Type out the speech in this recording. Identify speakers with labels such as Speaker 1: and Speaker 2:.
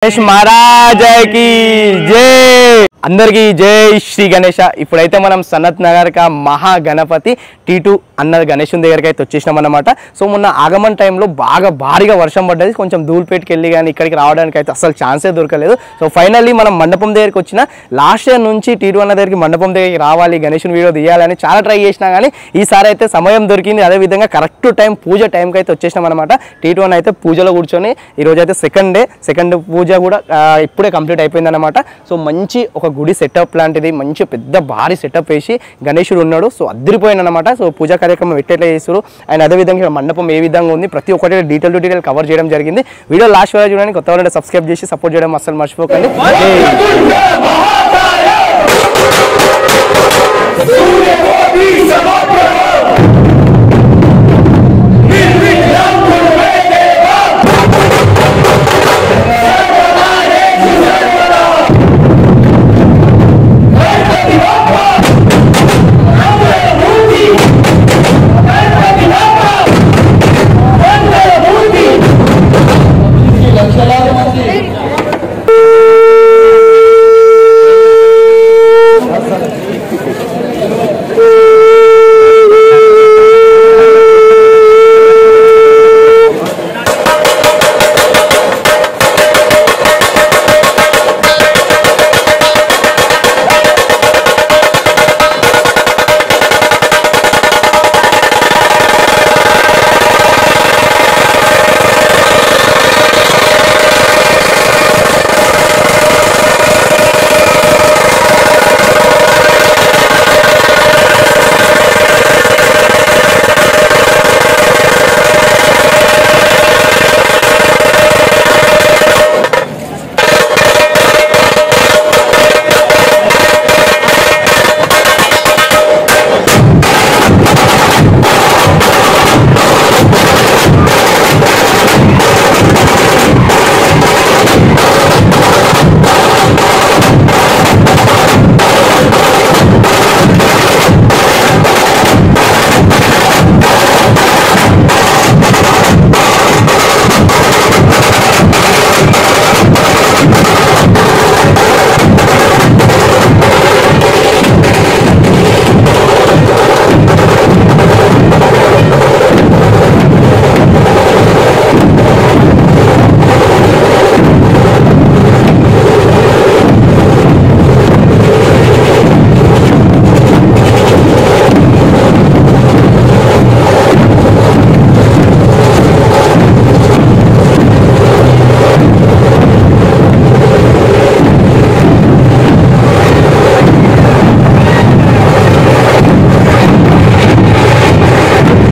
Speaker 1: गणेश महाराज की जय అందరికీ జై శ్రీ గణేష। ఇప్పుడైతే మనం సనత్ నగర్ కా మహా గణపతి T2 అన్న గణేశుని దగ్గరికి అయితే వచ్చేసినాం అన్నమాట। సో మొన్న ఆగమన్ టైంలో బాగా భారీగా వర్షం పడ్డది, కొంచెం ధూల్పేటకి వెళ్ళి కానీ ఇక్కడికి రావడానికి అయితే అసలు ఛాన్సే దొరకలేదు। సో ఫైనల్లీ మనం మండపం దగ్గరికి వచ్చిన లాస్ట్ ఇయర్ నుంచి T2 అన్న దగ్గరికి మండపం దగ్గరికి రావాలి, గణేశుని వీడియో తీయాలని చాలా ట్రై చేసినా కానీ ఈసారి అయితే సమయం దొరికింది। అదేవిధంగా కరెక్ట్ టైం పూజ టైంకి అయితే వచ్చేసినాం అనమాట। T2 అన్న అయితే పూజలో కూర్చొని ఈరోజు అయితే సెకండ్ పూజ కూడా ఇప్పుడే కంప్లీట్ అయిపోయింది అనమాట। సో మంచి ఒక గుడి సెటప్ లాంటిది మంచి పెద్ద భారీ సెటప్ వేసి గణేశుడు ఉన్నాడు। సో అదిరిపోయింది అనమాట। సో పూజా కార్యక్రమం ఎట్లా చేస్తారు అండ్ అదేవిధంగా మండపం ఏ విధంగా ఉంది ప్రతి ఒక్కటి డీటెయిల్ టు డీటెయిల్ కవర్ చేయడం జరిగింది। వీడియో లాస్ట్ వరకు చూడండి, కొత్త వాళ్ళంటే సబ్స్క్రైబ్ చేసి సపోర్ట్ చేయడం అస్సలు మర్చిపోకండి।